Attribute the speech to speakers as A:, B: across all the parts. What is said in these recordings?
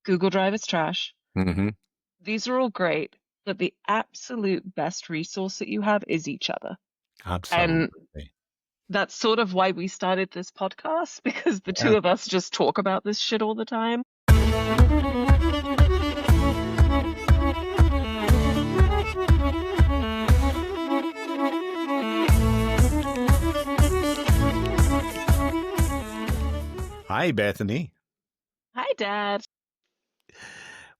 A: Google Drive is trash.
B: Mm-hmm.
A: These are all great, but the absolute best resource that you have is each other. And
B: Absolutely.
A: that's sort of why we started this podcast, because the
B: Yeah.
A: two of us just talk about this shit all the time.
B: Hi, Bethany.
A: Hi, Dad.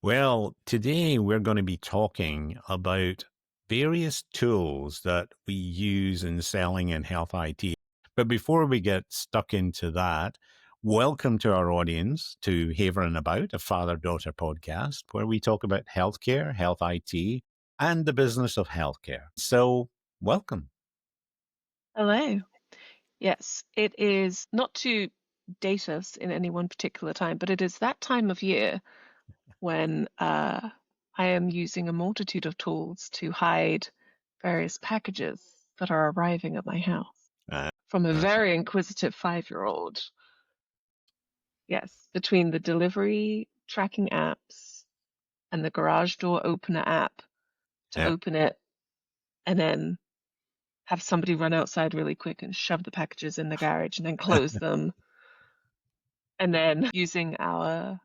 B: Well, today we're going to be talking about various tools that we use in selling and health IT. But before we get stuck into that, welcome to our audience to Haverin About, a father-daughter podcast where we talk about healthcare, health IT, and the business of healthcare. So welcome.
A: Hello. Yes, it is not to date us in any one particular time, but it is that time of year when I am using a multitude of tools to hide various packages that are arriving at my house from a very inquisitive 5-year-old. Yes, between the delivery tracking apps and the garage door opener app to
B: Yeah.
A: open it and then have somebody run outside really quick and shove the packages in the garage and then close them. And then using our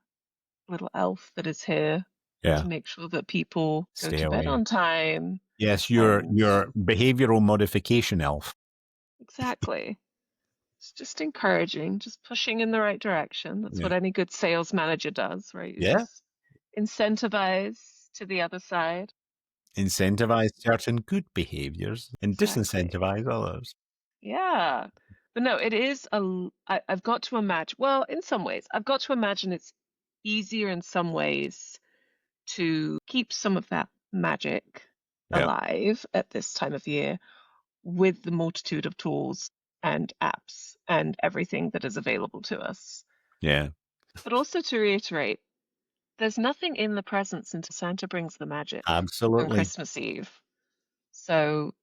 A: little elf that is here
B: Yeah.
A: to make sure that people go
B: Stay
A: to bed
B: away.
A: on time.
B: Yes, your
A: And
B: behavioral modification elf.
A: exactly. It's just encouraging, just pushing in the right direction. That's
B: Yeah.
A: what any good sales manager does, right? You
B: Yeah.
A: just incentivize to the other side.
B: Incentivize certain good behaviors and
A: Exactly.
B: disincentivize others.
A: Yeah. But no, it is I've got to imagine, well, in some ways, I've got to imagine it's easier in some ways to keep some of that magic
B: Yeah.
A: alive at this time of year with the multitude of tools and apps and everything that is available to us.
B: Yeah.
A: But also to reiterate, there's nothing in the presents until Santa brings the magic on
B: Absolutely.
A: Christmas Eve. So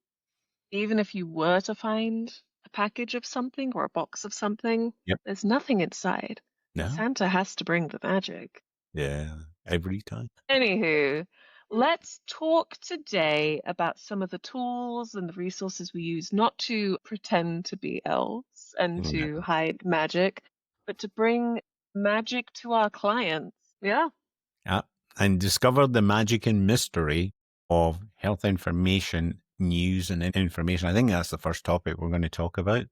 A: even if you were to find a package of something or a box of something,
B: Yep.
A: there's nothing inside.
B: No.
A: Santa has to bring the magic.
B: Yeah. Every time.
A: Anywho, let's talk today about some of the tools and the resources we use, not to pretend to be elves and to hide magic, but to bring magic to our clients. Yeah.
B: Yeah. And discover the magic and mystery of health information, news, and information. I think that's the first topic we're going to talk about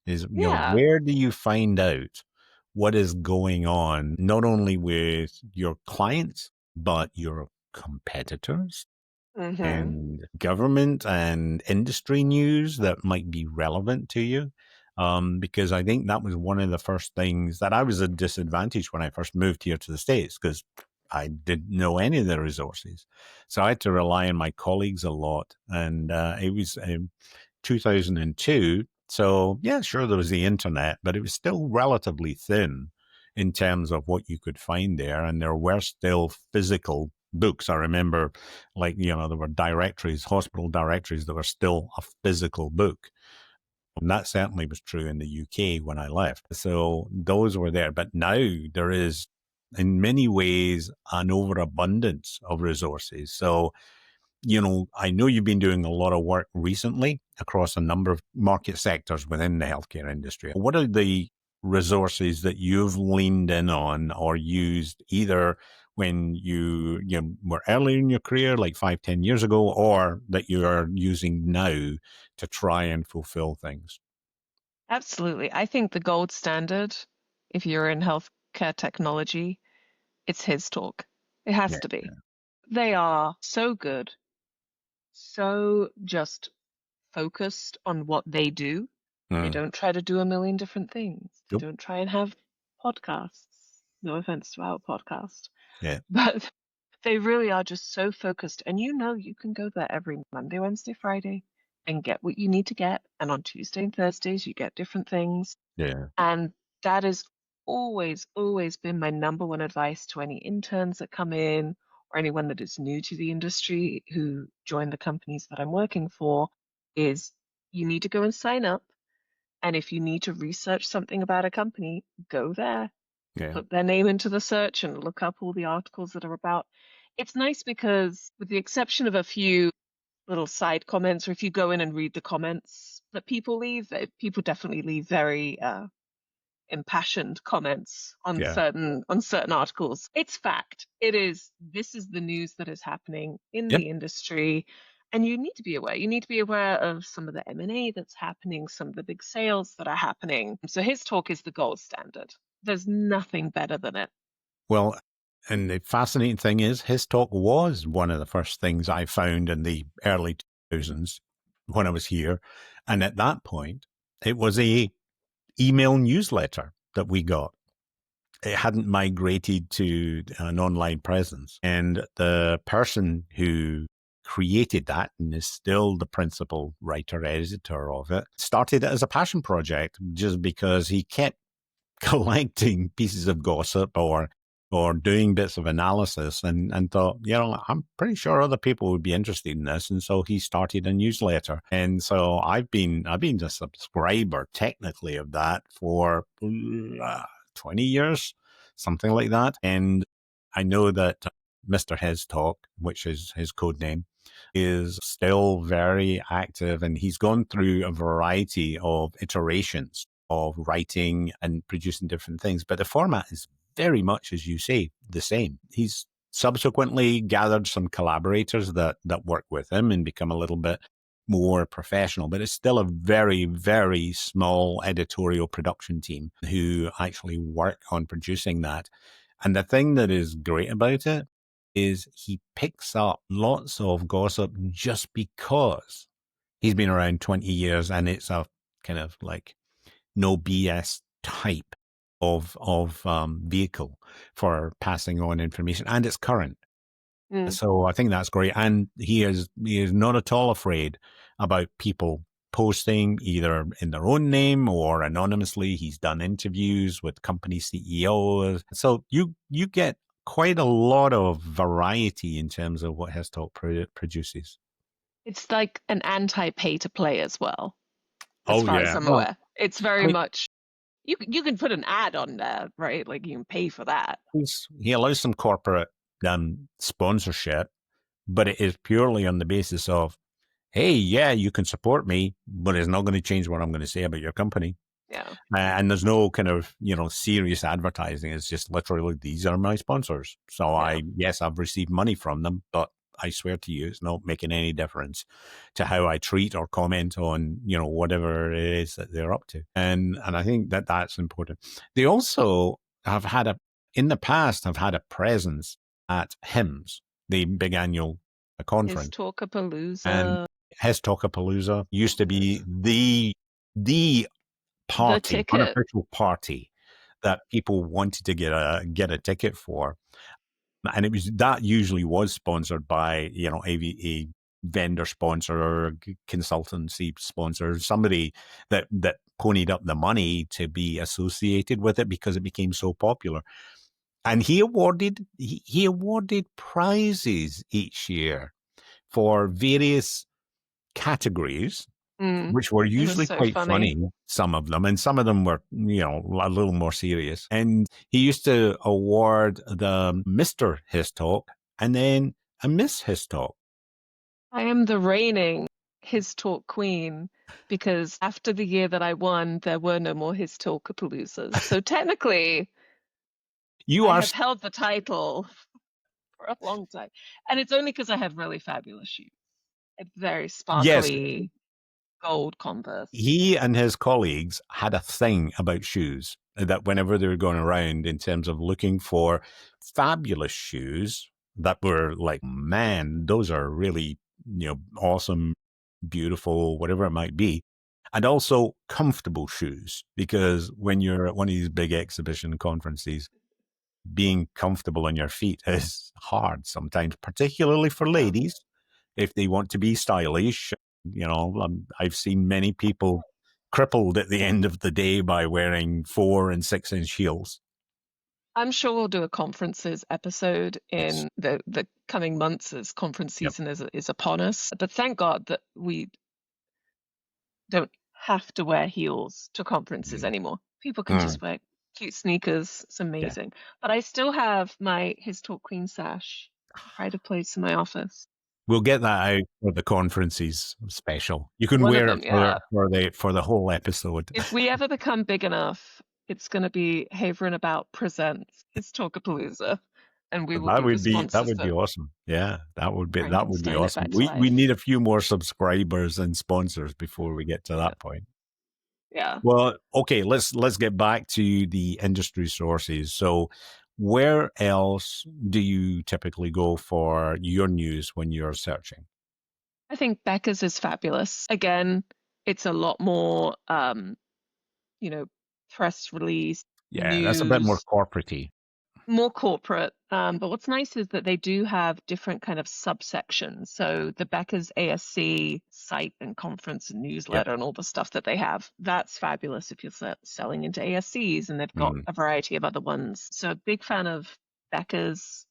B: is,
A: Yeah.
B: where do you find out what is going on, not only with your clients, but your competitors
A: Mm-hmm.
B: and government and industry news that might be relevant to you. Because I think that was one of the first things that I was at a disadvantage when I first moved here to the States, because I didn't know any of the resources. So I had to rely on my colleagues a lot. And it was 2002. So yeah, sure, there was the internet, but it was still relatively thin in terms of what you could find there. And there were still physical books. I remember, like, there were directories, hospital directories that were still a physical book. And that certainly was true in the UK when I left. So those were there. But now there is, in many ways, an overabundance of resources. So, I know you've been doing a lot of work recently across a number of market sectors within the healthcare industry. What are the resources that you've leaned in on or used either when you were early in your career, like 5-10 years ago, or that you are using now to try and fulfill things?
A: Absolutely. I think the gold standard, if you're in healthcare technology, it's his talk. It has to be. They are so good, so just focused on what they do. They don't try to do a million different things. They don't try and have podcasts. No offense to our podcast.
B: Yeah.
A: But they really are just so focused. And you can go there every Monday, Wednesday, Friday and get what you need to get. And on Tuesday and Thursdays, you get different things.
B: Yeah.
A: And that has always, always been my number one advice to any interns that come in or anyone that is new to the industry who join the companies that I'm working for is you need to go and sign up. And if you need to research something about a company, go there put their name into the search and look up all the articles that are about. It's nice because, with the exception of a few little side comments, or if you go in and read the comments that people leave, people definitely leave very impassioned comments on
B: Yeah.
A: certain articles. It's fact. This is the news that is happening in
B: Yep.
A: the industry, and you need to be aware. You need to be aware of some of the M&A that's happening, some of the big sales that are happening. So his talk is the gold standard. There's nothing better than it.
B: Well, and the fascinating thing is, his talk was one of the first things I found in the early 2000s when I was here. And at that point, it was a email newsletter that we got. It hadn't migrated to an online presence. And the person who created that and is still the principal writer editor of it started it as a passion project just because he kept collecting pieces of gossip or doing bits of analysis and thought, I'm pretty sure other people would be interested in this. And so he started a newsletter. And so I've been a subscriber technically of that for 20 years, something like that. And I know that Mr. His Talk, which is his code name, is still very active, and he's gone through a variety of iterations of writing and producing different things. But the format is very much, as you say, the same. He's subsequently gathered some collaborators that work with him and become a little bit more professional, but it's still a very, very small editorial production team who actually work on producing that. And the thing that is great about it is he picks up lots of gossip just because he's been around 20 years and it's a kind of like no BS type of vehicle for passing on information, and it's current. So I think that's great. And he is not at all afraid about people posting either in their own name or anonymously. He's done interviews with company CEOs. So you get quite a lot of variety in terms of what his talk produces.
A: It's like an anti-pay to play as well, as
B: Oh
A: far as
B: yeah.
A: I'm
B: Well,
A: aware. It's
B: I
A: very
B: mean,
A: much you can put an ad on there, right? Like you can pay for that.
B: he allows some corporate sponsorship, but it is purely on the basis of, hey, yeah, you can support me, but it's not going to change what I'm going to say about your company.
A: Yeah.
B: And there's no kind of, serious advertising. It's just literally, these are my sponsors. So
A: Yeah.
B: yes, I've received money from them, but I swear to you, it's not making any difference to how I treat or comment on, whatever it is that they're up to. And I think that that's important. They also have in the past, have had a presence at HIMSS, the big annual
A: His
B: conference. And
A: Talkapalooza.
B: His Talkapalooza used to be the
A: The
B: party,
A: ticket.
B: unofficial party that people wanted to get a ticket for. And that usually was sponsored by, a vendor sponsor or a consultancy sponsor, somebody that ponied up the money to be associated with it because it became so popular. And he awarded prizes each year for various categories, which were
A: It was
B: usually
A: so
B: quite
A: funny.
B: funny, some of them, and some of them were, a little more serious. And he used to award the Mr. His Talk and then a Miss His Talk.
A: I am the reigning His Talk queen because after the year that I won, there were no more His Talkapaloozas. So technically,
B: You
A: I
B: are,
A: have held the title for a long time. And it's only because I have really fabulous shoes. A very
B: yes,
A: sparkly gold Converse.
B: he and his colleagues had a thing about shoes that whenever they were going around in terms of looking for fabulous shoes that were like, man, those are really, awesome, beautiful, whatever it might be. And also comfortable shoes, because when you're at one of these big exhibition conferences, being comfortable on your feet is hard sometimes, particularly for
A: Yeah.
B: ladies if they want to be stylish. I've seen many people crippled at the end of the day by wearing 4 and 6 inch heels.
A: I'm sure we'll do a conferences episode
B: Yes.
A: in the coming months as conference
B: Yep.
A: season is upon us. But thank God that we don't have to wear heels to conferences
B: Mm.
A: anymore. People can
B: Mm.
A: just wear cute sneakers. It's
B: Yeah.
A: amazing. But I still have my His Talk Queen sash. Pride of place in my office.
B: We'll get that out for the conferences special. You can
A: One of
B: wear
A: them,
B: it
A: yeah.
B: for the whole episode.
A: If we ever become big enough, it's going to be Haverin About presents His Talkapalooza, and we will be the
B: That
A: sponsors
B: would be
A: to
B: awesome. Yeah, that would be
A: Frankenstein it
B: awesome.
A: back to
B: We
A: life.
B: need a few more subscribers and sponsors before we get to
A: Yeah.
B: that point.
A: Yeah.
B: Well, okay, let's get back to the industry sources. So, where else do you typically go for your news when you're searching?
A: I think Becca's is fabulous. Again, it's a lot more, you know, press release,
B: Yeah, that's a bit more
A: news,
B: corporate-y.
A: more corporate. But what's nice is that they do have different kind of subsections. So the Becca's ASC site and conference and
B: Yep.
A: newsletter and all the stuff that they have, that's fabulous if you're selling into ASCs, and they've got
B: Mm.
A: a variety of other ones. So big fan of Becca's.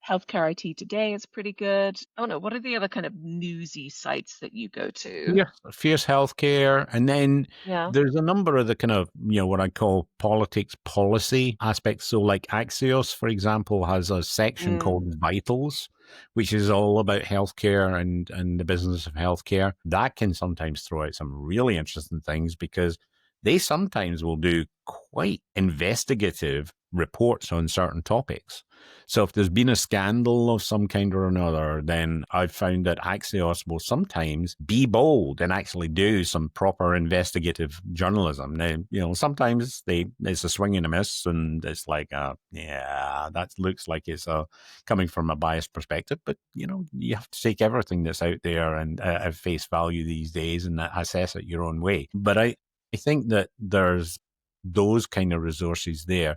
A: Healthcare IT Today is pretty good. Oh no, what are the other kind of newsy sites that you go to?
B: Fierce healthcare, and then
A: Yeah.
B: there's a number of the kind of what I call politics policy aspects. So, like Axios, for example, has a section
A: Mm,
B: called Vitals, which is all about healthcare and the business of healthcare. That can sometimes throw out some really interesting things because they sometimes will do quite investigative reports on certain topics. So if there's been a scandal of some kind or another, then I've found that Axios will sometimes be bold and actually do some proper investigative journalism. Now, sometimes it's a swing and a miss, and it's like, yeah, that looks like it's coming from a biased perspective. But you have to take everything that's out there and at face value these days and assess it your own way. But I think that there's those kind of resources there.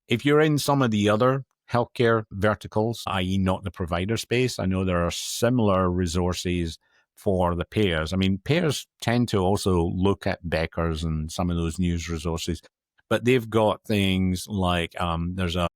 B: If you're in some of the other healthcare verticals, i.e., not the provider space, I know there are similar resources for the payers. I mean, payers tend to also look at Becker's and some of those news resources, but they've got things like there's a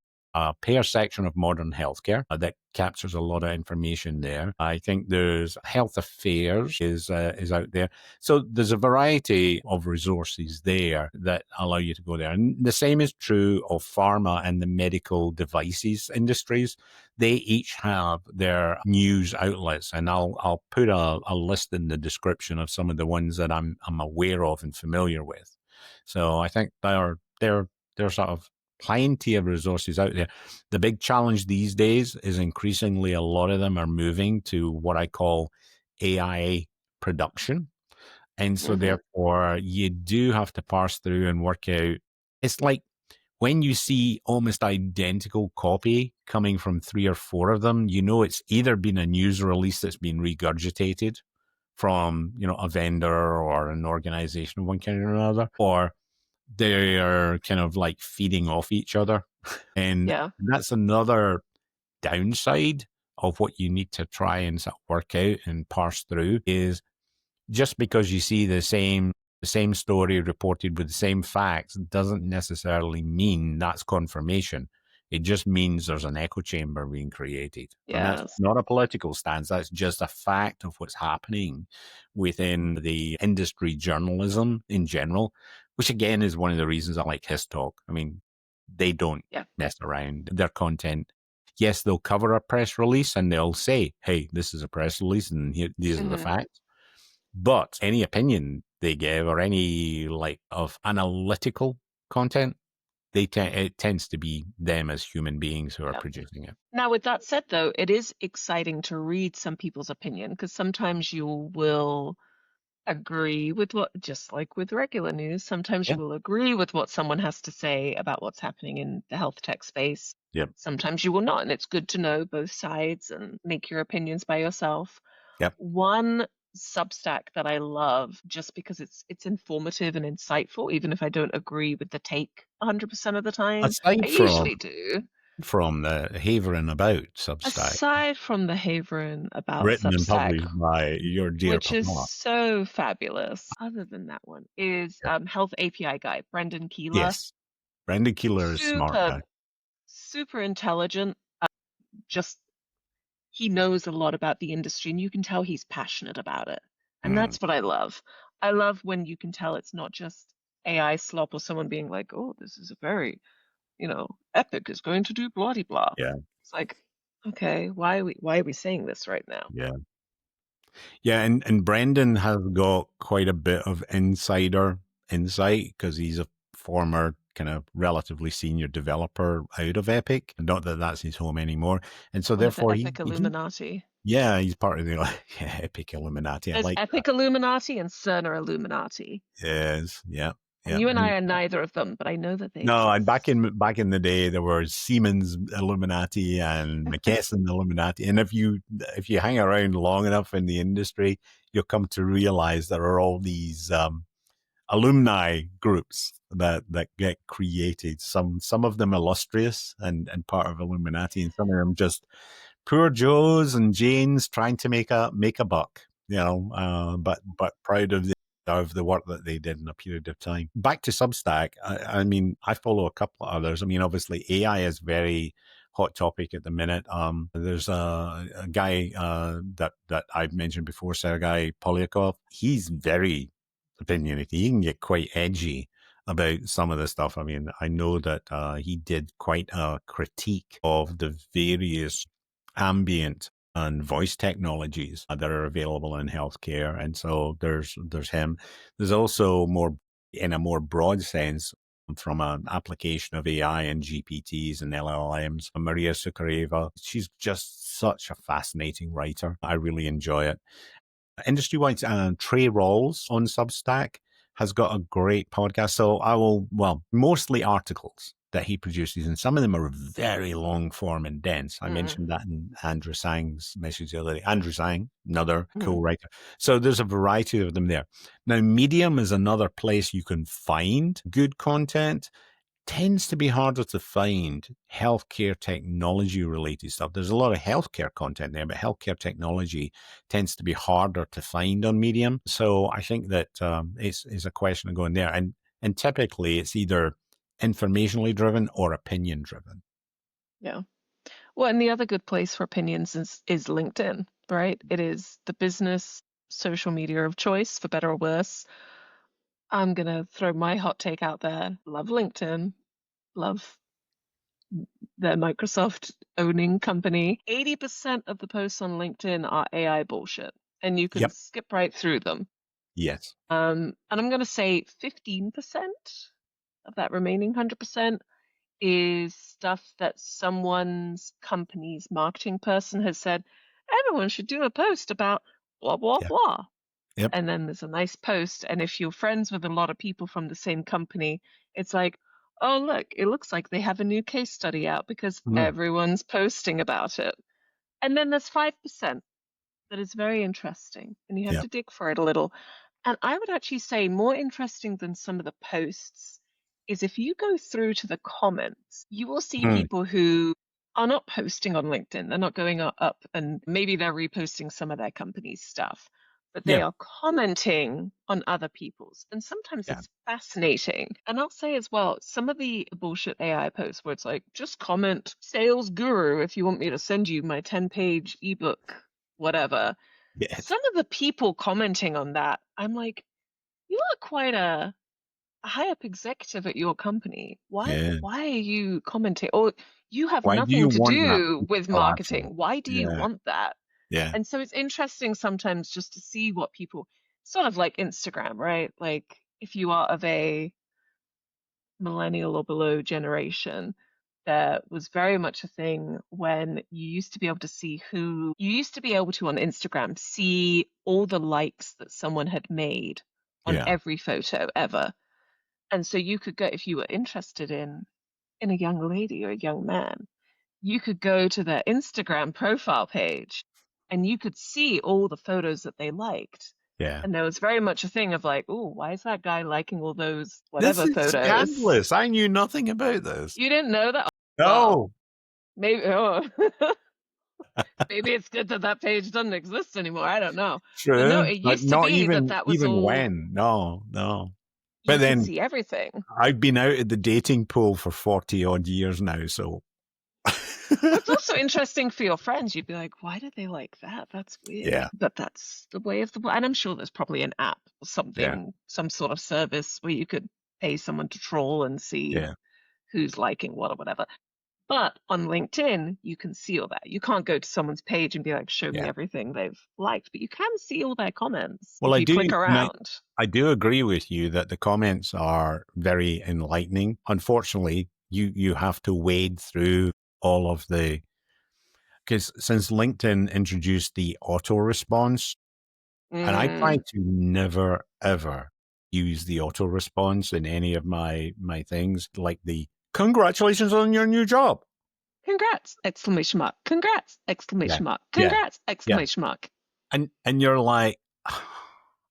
B: payer section of Modern Healthcare that captures a lot of information there. I think there's Health Affairs is out there. So there's a variety of resources there that allow you to go there. And the same is true of pharma and the medical devices industries. They each have their news outlets, and I'll put a list in the description of some of the ones that I'm aware of and familiar with. So I think they're sort of plenty of resources out there. The big challenge these days is increasingly a lot of them are moving to what I call AI production. And so
A: mm-hmm.
B: therefore you do have to parse through and work out. It's like when you see almost identical copy coming from 3 or 4 of them, it's either been a news release that's been regurgitated from, a vendor or an organization of one kind or another, or they are kind of like feeding off each other. And
A: Yeah.
B: that's another downside of what you need to try and sort of work out and parse through is just because you see the same story reported with the same facts doesn't necessarily mean that's confirmation. It just means there's an echo chamber being created. And that's
A: Yes.
B: not a political stance. That's just a fact of what's happening within the industry journalism in general, which again is one of the reasons I like His Talk. I mean, they don't
A: Yeah.
B: mess around. Their content, yes, they'll cover a press release and they'll say, hey, this is a press release and here, these are the
A: Mm-hmm.
B: facts. But any opinion they give or any of analytical content, it tends to be them as human beings who are
A: Yeah.
B: producing it.
A: Now, with that said, though, it is exciting to read some people's opinion, because sometimes you will agree with just like with regular news, sometimes you
B: Yeah.
A: will agree with what someone has to say about what's happening in the health tech space.
B: Yep.
A: Sometimes you will not, and it's good to know both sides and make your opinions by yourself.
B: Yep.
A: One Substack that I love just because it's informative and insightful, even if I don't agree with the take 100% of the time. I
B: Aside
A: usually do.
B: from the Haverin About Substack,
A: Aside from the Haverin About
B: written and
A: Substack,
B: published by your dear
A: which is
B: papa.
A: so fabulous. Other than that one is
B: Yep.
A: Health API Guy, Brendan Keeler.
B: Yes. Brendan Keeler is smart
A: Super,
B: guy.
A: super intelligent. Just he knows a lot about the industry, and you can tell he's passionate about it. And
B: Mm.
A: that's what I love. I love when you can tell it's not just AI slop or someone being like, oh, this is a very, Epic is going to do blah de blah.
B: Yeah.
A: It's like, okay, why are we saying this right now?
B: Yeah. Yeah, and Brendan has got quite a bit of insider insight because he's a former kind of relatively senior developer out of Epic. Not that that's his home anymore, and so
A: One of the
B: therefore
A: Epic Illuminati.
B: yeah, he's part of the yeah, Epic Illuminati. I
A: There's
B: like that.
A: Epic Illuminati and Cerner Illuminati.
B: Yes, yeah,
A: And
B: yeah.
A: you and I are neither of them, but I know that they
B: No, and
A: exist.
B: back in the day, there were Siemens Illuminati and McKesson Illuminati, and if you hang around long enough in the industry, you'll come to realize there are all these alumni groups that get created. Some of them illustrious and part of Illuminati, and some of them just poor Joes and Janes trying to make a buck. But proud of the work that they did in a period of time. Back to Substack, I mean, I follow a couple of others. I mean, obviously AI is very hot topic at the minute. There's a guy that I've mentioned before, Sergei Polyakov. He's very opinionated. He can get quite edgy about some of the stuff. I mean, I know that he did quite a critique of the various ambient and voice technologies that are available in healthcare. And so there's him. There's also more in a more broad sense from an application of AI and GPTs and LLMs. Maria Sukhareva, she's just such a fascinating writer. I really enjoy it. Industry-wide, Trey Rawls on Substack has got a great podcast. So mostly articles that he produces, and some of them are very long form and dense. I mentioned that in Andrew Sang's message the other day. Andrew Sang, another cool writer. So there's a variety of them there. Now, Medium is another place you can find good content. Tends to be harder to find healthcare technology related stuff. There's a lot of healthcare content there, but healthcare technology tends to be harder to find on Medium. So I think that it's a question of going there. And typically it's either informationally driven or opinion driven.
A: Yeah. Well, and the other good place for opinions is LinkedIn, right? It is the business social media of choice, for better or worse. I'm going to throw my hot take out there. Love LinkedIn. Love the Microsoft owning company. 80% of the posts on LinkedIn are AI bullshit, and you can
B: Yep.
A: skip right through them.
B: Yes.
A: And I'm going to say 15% of that remaining 100% is stuff that someone's company's marketing person has said, everyone should do a post about blah, blah,
B: Yeah.
A: blah.
B: Yep.
A: And then there's a nice post. And if you're friends with a lot of people from the same company, it's like, oh, look, it looks like they have a new case study out because everyone's posting about it. And then there's 5% that is very interesting, and you have to dig for it a little. And I would actually say more interesting than some of the posts is if you go through to the comments, you will see people who are not posting on LinkedIn. They're not going up, and maybe they're reposting some of their company's stuff, but they are commenting on other people's. And sometimes it's fascinating. And I'll say as well, some of the bullshit AI posts where it's like, just comment sales guru if you want me to send you my 10-page ebook, whatever.
B: Yes.
A: Some of the people commenting on that, I'm like, you are quite a high up executive at your company. Why are you commenting? Or you have
B: Why do you
A: nothing to
B: want that
A: do with
B: collateral?
A: marketing. Why do you want that?
B: Yeah.
A: And so it's interesting sometimes just to see what people, sort of like Instagram, right? Like if you are of a millennial or below generation, there was very much a thing when you used to be able to see you used to be able to on Instagram see all the likes that someone had made on every photo ever. And so you could go, if you were interested in a young lady or a young man, you could go to their Instagram profile page and you could see all the photos that they liked.
B: Yeah.
A: And there was very much a thing of like, oh, why is that guy liking all those
B: This
A: whatever
B: is
A: photos?
B: scandalous. I knew nothing about this.
A: You didn't know that? Well,
B: No.
A: maybe maybe it's good that that page doesn't exist anymore. I don't know. But no,
B: True.
A: it
B: But
A: used to
B: not
A: be that that was
B: even
A: all,
B: when. No, no.
A: you
B: But
A: could
B: then
A: see everything.
B: I've been out of the dating pool for 40 odd years now, so
A: It's also interesting for your friends. You'd be like, why did they like that? That's weird.
B: yeah.
A: But that's the way of the world. And I'm sure there's probably an app or something, some sort of service where you could pay someone to troll and see
B: Yeah.
A: who's liking what or whatever. But on LinkedIn, you can see all that. You can't go to someone's page and be like, show me
B: Yeah.
A: everything they've liked, but you can see all their comments
B: Well,
A: if
B: I
A: you
B: do,
A: click
B: and
A: around.
B: I do agree with you that the comments are very enlightening. Unfortunately, you have to wade through all of the, because since LinkedIn introduced the auto response, and I try
A: Mm.
B: to never ever use the auto response in any of my things, like the congratulations on your new job.
A: Congrats! Exclamation mark. Congrats!
B: Yeah.
A: Exclamation mark.
B: Yeah.
A: Congrats!
B: Yeah.
A: Exclamation mark.
B: And you're like,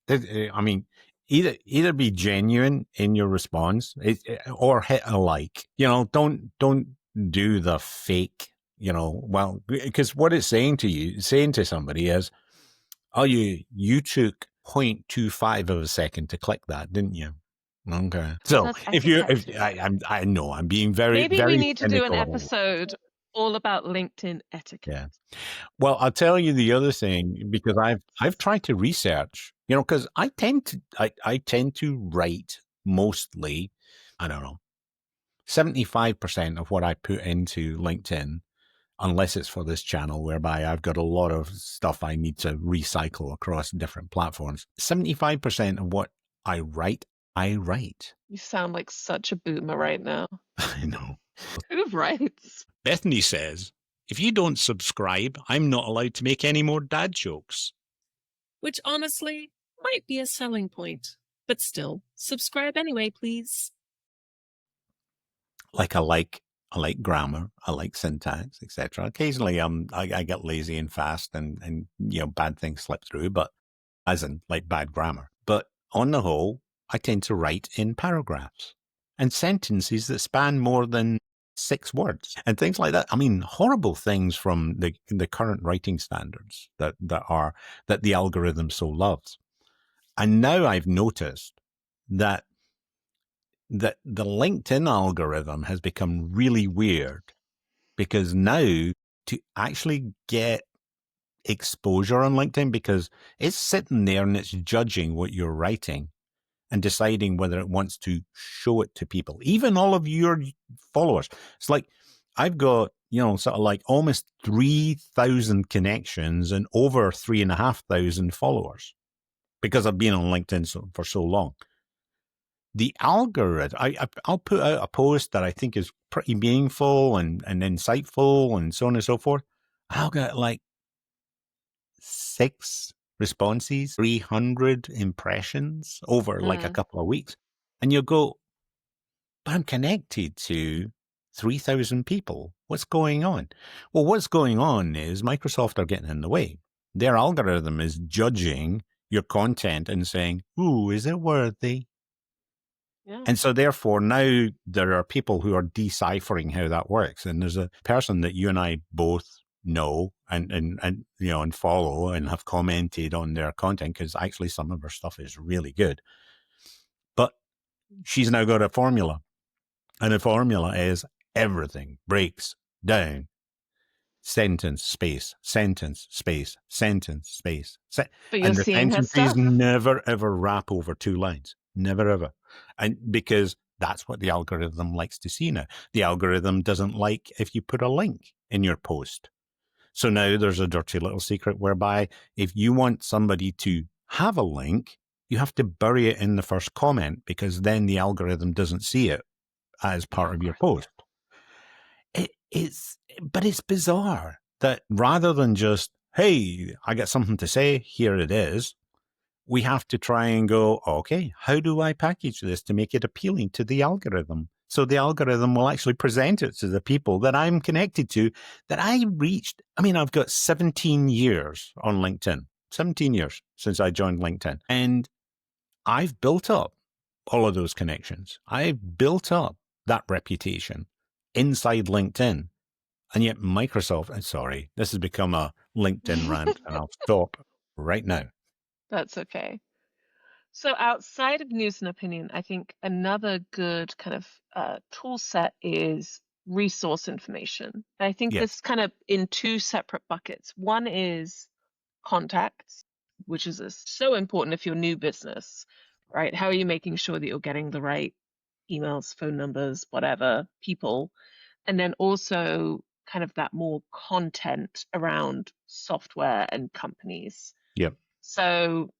B: I mean, either be genuine in your response, or hit a like. Don't do the fake. Well, because what it's saying to somebody is, oh, you took 0.25 of a second to click that, didn't you? Okay. So
A: That's
B: if
A: etiquette.
B: I know I'm being very,
A: Maybe we
B: very
A: need to do an
B: cynical about it.
A: episode all about LinkedIn etiquette.
B: Yeah. Well, I'll tell you the other thing, because I've tried to research, because I tend to write mostly, I don't know, 75% of what I put into LinkedIn, unless it's for this channel whereby I've got a lot of stuff I need to recycle across different platforms. 75% of what I write.
A: You sound like such a boomer right now.
B: I know.
A: Who writes?
B: Bethany says, if you don't subscribe, I'm not allowed to make any more dad jokes.
C: Which honestly might be a selling point. But still, subscribe anyway, please.
B: Like I like grammar, I like syntax, etc. Occasionally, I get lazy and fast, and bad things slip through, but as in like bad grammar. But on the whole, I tend to write in paragraphs and sentences that span more than 6 words and things like that. I mean, horrible things from the current writing standards that the algorithm so loves. And now I've noticed that the LinkedIn algorithm has become really weird, because now to actually get exposure on LinkedIn, because it's sitting there and it's judging what you're writing and deciding whether it wants to show it to people, even all of your followers. It's like I've got, sort of like almost 3,000 connections and over 3,500 followers because I've been on LinkedIn for so long. The algorithm, I'll put out a post that I think is pretty meaningful and insightful and so on and so forth. I'll get like 6 responses, 300 impressions over like a couple of weeks. And you'll go, but I'm connected to 3,000 people. What's going on? Well, what's going on is Microsoft are getting in the way. Their algorithm is judging your content and saying, ooh, is it worthy?
A: Yeah.
B: And so therefore now there are people who are deciphering how that works. And there's a person that you and I both know and follow and have commented on their content, because actually some of her stuff is really good. But she's now got a formula. And the formula is everything breaks down. Sentence, space, sentence, space, sentence, space.
A: But you're
B: And the
A: seeing her
B: sentences
A: stuff.
B: never, ever wrap over 2 lines. Never, ever. And because that's what the algorithm likes to see now. The algorithm doesn't like if you put a link in your post. So now there's a dirty little secret whereby if you want somebody to have a link, you have to bury it in the first comment, because then the algorithm doesn't see it as part of your post. But it's bizarre that rather than just, hey, I got something to say, here it is, we have to try and go, okay, how do I package this to make it appealing to the algorithm? So the algorithm will actually present it to the people that I'm connected to, that I reached. I mean, I've got 17 years on LinkedIn, 17 years since I joined LinkedIn. And I've built up all of those connections. I've built up that reputation inside LinkedIn. And yet Microsoft, I'm sorry, this has become a LinkedIn rant, and I'll stop right now.
A: That's okay. So outside of news and opinion, I think another good kind of tool set is resource information. I think
B: Yes.
A: this kind of in 2 separate buckets. One is contacts, which is so important if you're new business, right? How are you making sure that you're getting the right emails, phone numbers, whatever, people, and then also kind of that more content around software and companies.
B: Yep.
A: So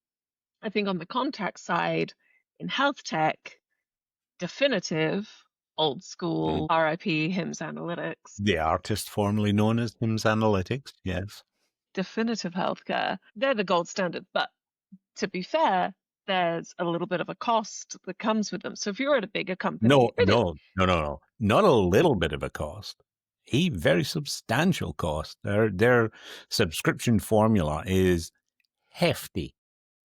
A: I think on the contact side, in health tech, Definitive, old school, RIP, HIMSS Analytics.
B: The artist formerly known as HIMSS Analytics, yes.
A: Definitive Healthcare, they're the gold standard. But to be fair, there's a little bit of a cost that comes with them. So if you're at a bigger company,
B: No. Not a little bit of a cost. A very substantial cost. Their subscription formula is hefty.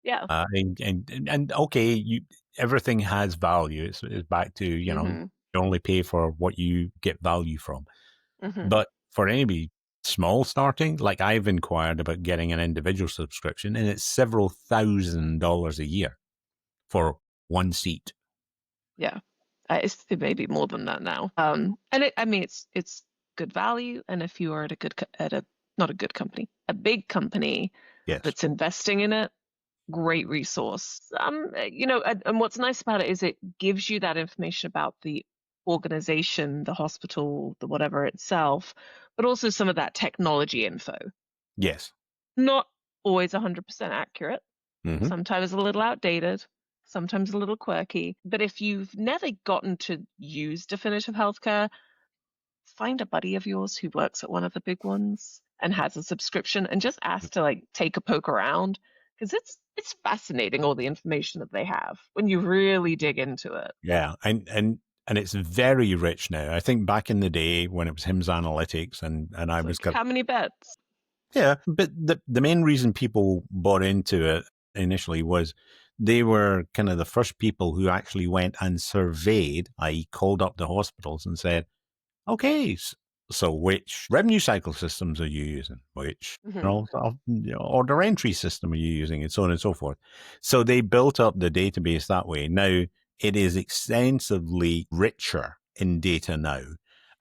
A: Yeah.
B: And okay, everything has value. It's back to, you only pay for what you get value from. But for anybody small starting, like I've inquired about getting an individual subscription, and it's several $1,000s a year for one seat.
A: Yeah. It may be more than that now. And it's good value. And if you are not a good company, a big company that's investing in it, great resource. And what's nice about it is it gives you that information about the organization, the hospital, the whatever itself, but also some of that technology info.
B: Yes.
A: Not always 100% accurate. Sometimes a little outdated, sometimes a little quirky. But if you've never gotten to use Definitive Healthcare, find a buddy of yours who works at one of the big ones and has a subscription and just ask to take a poke around, because it's fascinating, all the information that they have when you really dig into it.
B: Yeah. And it's very rich now. I think back in the day when it was HIMSS Analytics and I was
A: how many bets?
B: Yeah, but the main reason people bought into it initially was they were kind of the first people who actually went and surveyed, i.e. called up the hospitals and said, okay, so which revenue cycle systems are you using? Which order entry system are you using? And so on and so forth. So they built up the database that way. Now, it is extensively richer in data now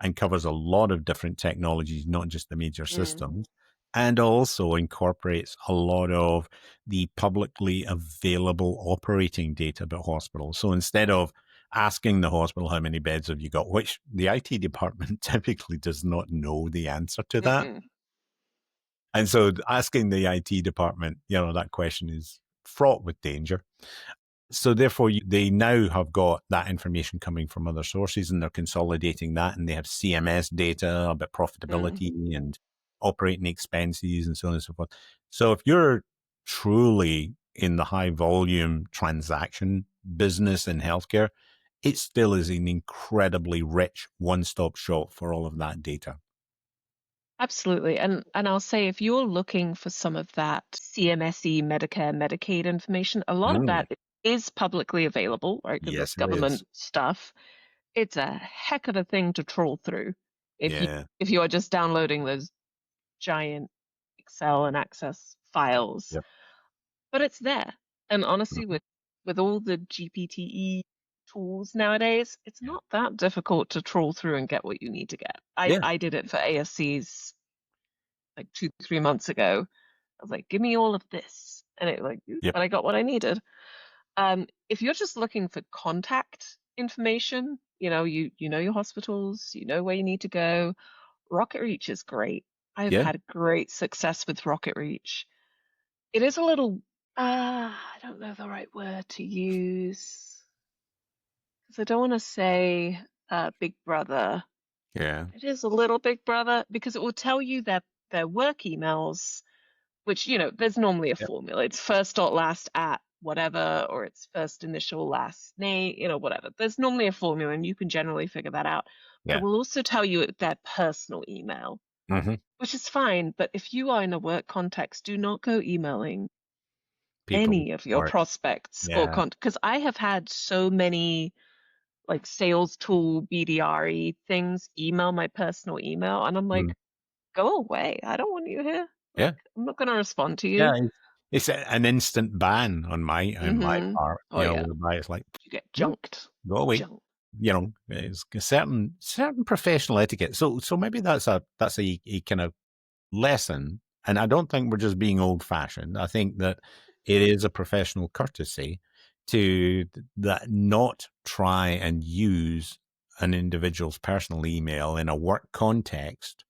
B: and covers a lot of different technologies, not just the major systems, and also incorporates a lot of the publicly available operating data about hospitals. So instead of asking the hospital how many beds have you got, which the IT department typically does not know the answer to that. And so asking the IT department, that question is fraught with danger. So therefore, they now have got that information coming from other sources and they're consolidating that, and they have CMS data about profitability and operating expenses and so on and so forth. So if you're truly in the high volume transaction business in healthcare, it still is an incredibly rich one-stop shop for all of that data.
A: Absolutely. And I'll say, if you're looking for some of that CMSE, Medicare, Medicaid information, a lot of that is publicly available, right? Because it's government stuff. It's a heck of a thing to troll through if you are just downloading those giant Excel and Access files. But it's there. And honestly, with all the GPTE tools nowadays, it's not that difficult to troll through and get what you need to get. I did it for ASCs like 2-3 months ago. I was like, give me all of this. And it but I got what I needed. If you're just looking for contact information, you know your hospitals, you know where you need to go, RocketReach is great. I've had great success with RocketReach. It is a little, I don't know the right word to use, because I don't want to say Big Brother.
B: Yeah.
A: It is a little Big Brother because it will tell you their work emails, which, there's normally a formula. It's first dot last at whatever, or it's first initial last name, whatever. There's normally a formula and you can generally figure that out. But it will also tell you their personal email, which is fine. But if you are in a work context, do not go emailing any of your prospects or because I have had so many like sales tool BDR things email my personal email, and I'm like, go away. I don't want you here. I'm not going to respond to you.
B: Yeah, it's an instant ban on my part. Whereby it's like,
A: you get junked.
B: Go away. It's a certain professional etiquette. So maybe that's a kind of lesson. And I don't think we're just being old fashioned. I think that it is a professional courtesy to that not try and use an individual's personal email in a work context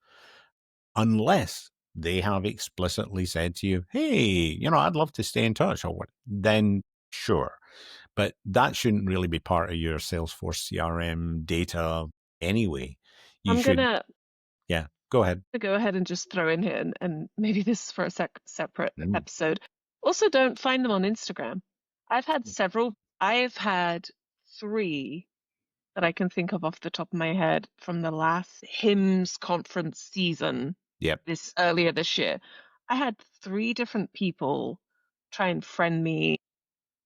B: unless they have explicitly said to you, hey, I'd love to stay in touch, or what, then sure. But that shouldn't really be part of your Salesforce CRM data anyway. You should, yeah, go ahead.
A: To go ahead and just throw in here, and maybe this is for a separate episode. Also, don't find them on Instagram. I've had 3 that I can think of off the top of my head from the last HIMSS conference season.
B: Yep.
A: Earlier this year. I had 3 different people try and friend me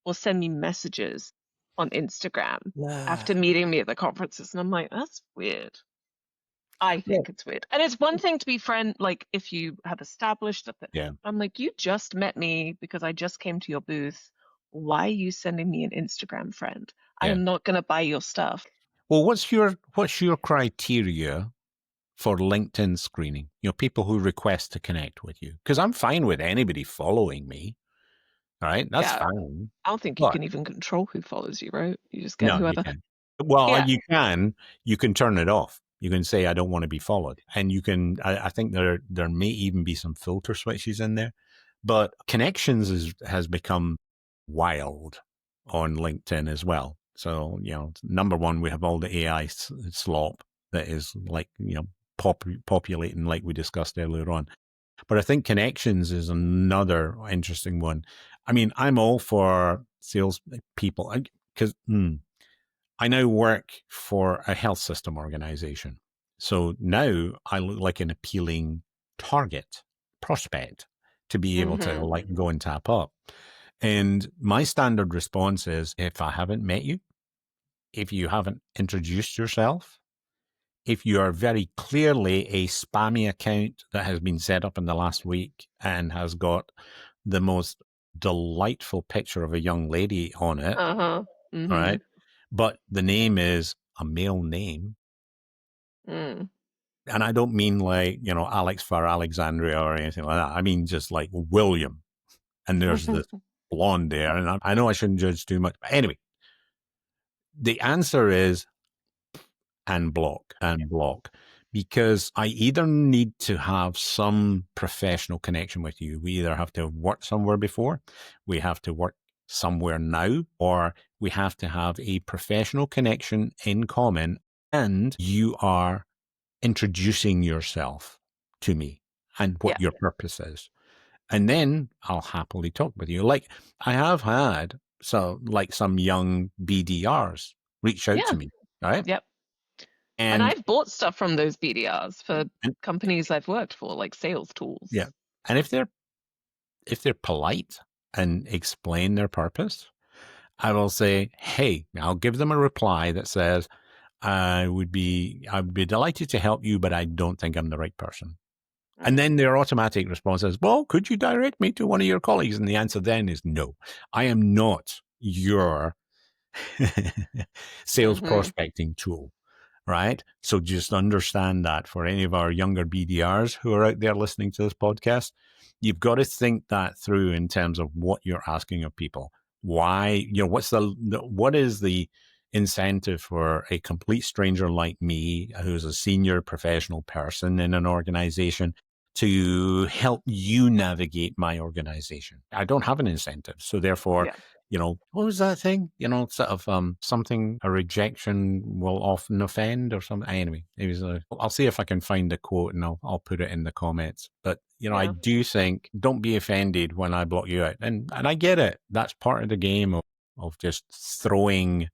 A: or send me messages on Instagram after meeting me at the conferences. And I'm like, that's weird. I think it's weird. And it's one thing to be like if you have established that.
B: Yeah.
A: I'm like, you just met me because I just came to your booth. Why are you sending me an Instagram friend? I am not going to buy your stuff.
B: Well, what's your criteria for LinkedIn screening? People who request to connect with you. Because I'm fine with anybody following me. All right, that's fine.
A: I don't think you can even control who follows you, right? You just get whoever.
B: You can. Well, you can. You can turn it off. You can say, I don't want to be followed. And you can, I think there may even be some filter switches in there. But connections has become wild on LinkedIn as well. So, number one, we have all the AI slop that is like, populating like we discussed earlier on. But I think connections is another interesting one. I mean, I'm all for sales people because I now work for a health system organization. So now I look like an appealing target prospect to be able to like go and tap up. And my standard response is, if I haven't met you, if you haven't introduced yourself, if you are very clearly a spammy account that has been set up in the last week and has got the most delightful picture of a young lady on it, right? But the name is a male name. And I don't mean like, Alex for Alexandria or anything like that. I mean just like William. And there's this blonde there. And I know I shouldn't judge too much. But anyway, the answer is and block. Because I either need to have some professional connection with you. We either have to have worked somewhere before, we have to work somewhere now, or we have to have a professional connection in common, and you are introducing yourself to me and what your purpose is. And then I'll happily talk with you. Like I have had some young BDRs reach out to me, right?
A: Yep. And I've bought stuff from those BDRs for companies I've worked for, like sales tools.
B: Yeah. And if they're polite and explain their purpose, I will say, hey, I'll give them a reply that says, I'd be delighted to help you, but I don't think I'm the right person. And then their automatic response is, well, could you direct me to one of your colleagues? And the answer then is no. I am not your sales prospecting tool. Right. So just understand that for any of our younger BDRs who are out there listening to this podcast, you've got to think that through in terms of what you're asking of people. Why, what is the incentive for a complete stranger like me, who's a senior professional person in an organization, to help you navigate my organization? I don't have an incentive. So therefore, what was that thing? Sort of something, a rejection will often offend or something. Anyway, I'll see if I can find the quote and I'll put it in the comments. But, I do think don't be offended when I block you out. And I get it. That's part of the game of just throwing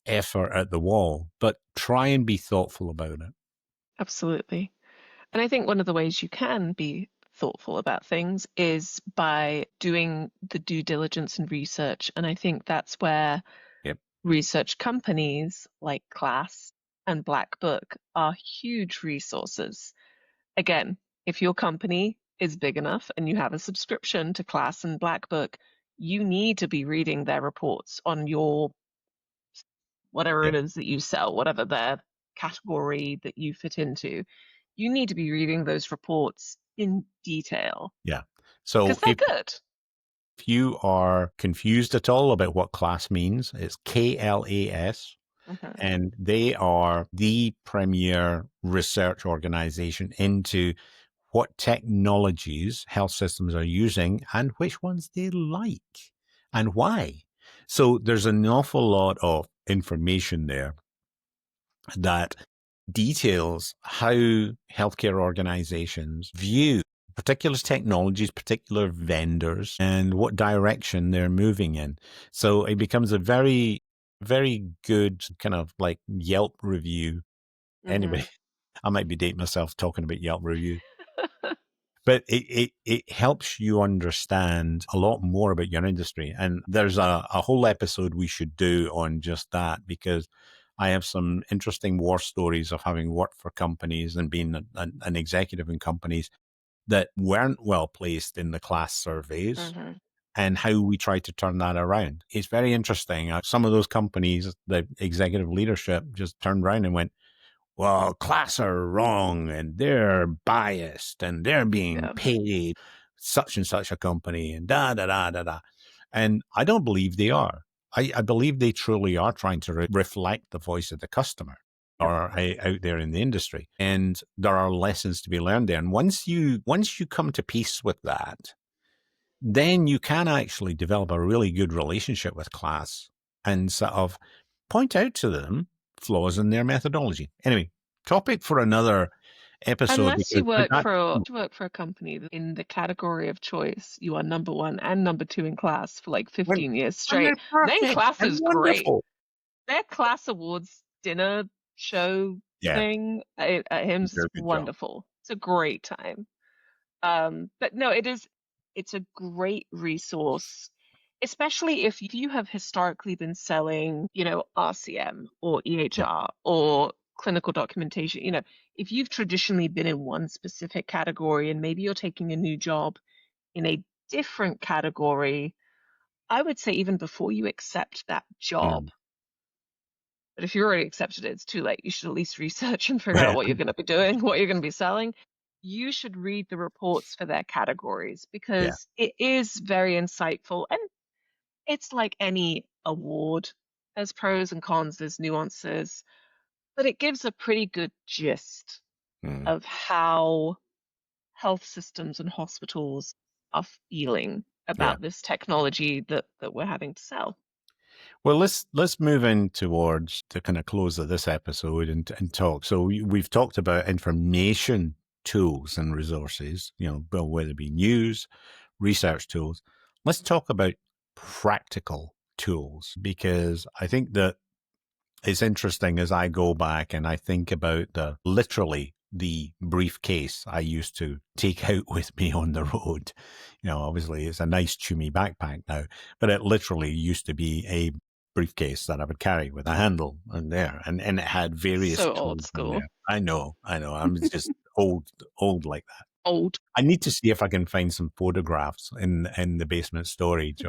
B: effort at the wall, but try and be thoughtful about it.
A: Absolutely. And I think one of the ways you can be thoughtful about things is by doing the due diligence and research. And I think that's where research companies like KLAS and Black Book are huge resources. Again, if your company is big enough and you have a subscription to KLAS and Black Book, you need to be reading their reports on your whatever it is that you sell, whatever their category that you fit into. You need to be reading those reports in detail.
B: Yeah. So
A: because they're good.
B: If you are confused at all about what KLAS means, it's KLAS, and they are the premier research organization into what technologies health systems are using and which ones they like and why. So there's an awful lot of information there that details how healthcare organizations view particular technologies, particular vendors, and what direction they're moving in. So it becomes a very, very good kind of like Yelp review. Anyway, I might be dating myself talking about Yelp review. But it helps you understand a lot more about your industry. And there's a whole episode we should do on just that, because I have some interesting war stories of having worked for companies and being an executive in companies that weren't well placed in the KLAS surveys and how we try to turn that around. It's very interesting. Some of those companies, the executive leadership just turned around and went, well, KLAS are wrong and they're biased and they're being paid such and such a company and da, da, da, da, da. And I don't believe they are. I believe they truly are trying to reflect the voice of the customer or out there in the industry. And there are lessons to be learned there. And once you come to peace with that, then you can actually develop a really good relationship with KLAS and sort of point out to them flaws in their methodology. Anyway, topic for another episode.
A: Unless you work for a company in the category of choice, you are number 1 and number 2 in KLAS for like 15 years straight. Then KLAS is great. Their KLAS Awards dinner show thing at HIMSS is wonderful. Job. It's a great time. But no, it's a great resource, especially if you have historically been selling, RCM or EHR or clinical documentation. If you've traditionally been in one specific category and maybe you're taking a new job in a different category, I would say even before you accept that job. But if you already accepted it, it's too late. You should at least research and figure out what you're going to be doing, what you're going to be selling. You should read the reports for their categories because it is very insightful. And it's like any award. There's pros and cons, there's nuances, but it gives a pretty good gist of how health systems and hospitals are feeling about this technology that we're having to sell.
B: Well, let's move in towards the kind of close of this episode and talk. So we've talked about information tools and resources, whether it be news, research tools. Let's talk about practical tools, because I think that it's interesting as I go back and I think about literally the briefcase I used to take out with me on the road. Obviously it's a nice chummy backpack now, but it literally used to be a briefcase that I would carry with a handle on there, and it had various
A: so
B: tools
A: old school.
B: in there. I know. I'm just old like that.
A: Old.
B: I need to see if I can find some photographs in the basement storage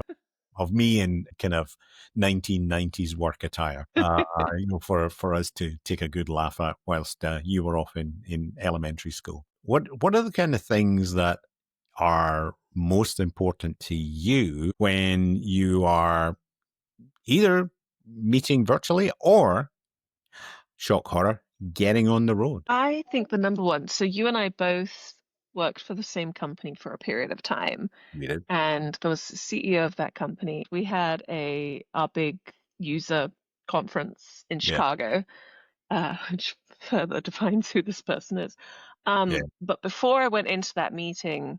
B: of me in kind of 1990s work attire, for us to take a good laugh at whilst you were off in elementary school. What are the kind of things that are most important to you when you are either meeting virtually or, shock horror, getting on the road?
A: I think the number one, so you and I both worked for the same company for a period of time.
B: We did.
A: And there was the CEO of that company. We had our big user conference in Chicago, which further defines who this person is. But before I went into that meeting,